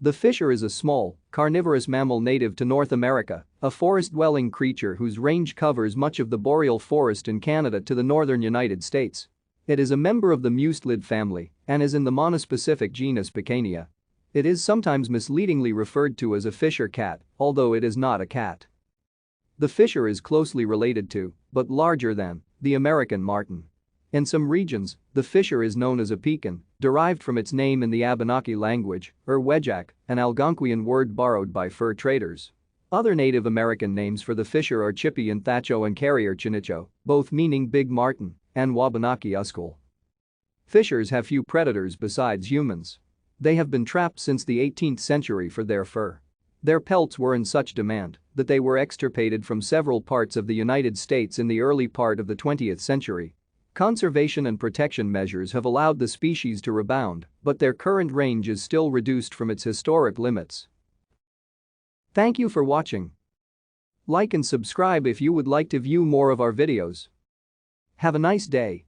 The fisher is a small, carnivorous mammal native to North America, a forest-dwelling creature whose range covers much of the boreal forest in Canada to the northern United States. It is a member of the mustelid family and is in the monospecific genus Picania. It is sometimes misleadingly referred to as a fisher cat, although it is not a cat. The fisher is closely related to, but larger than, the American marten. In some regions, the fisher is known as a pecan, derived from its name in the Abenaki language, or wedjak, an Algonquian word borrowed by fur traders. Other Native American names for the fisher are chippy and thatcho and carrier chinicho, both meaning big marten, and Wabanaki uskul. Fishers have few predators besides humans. They have been trapped since the 18th century for their fur. Their pelts were in such demand that they were extirpated from several parts of the United States in the early part of the 20th century. Conservation and protection measures have allowed the species to rebound, but their current range is still reduced from its historic limits. Thank you for watching. Like and subscribe if you would like to view more of our videos. Have a nice day.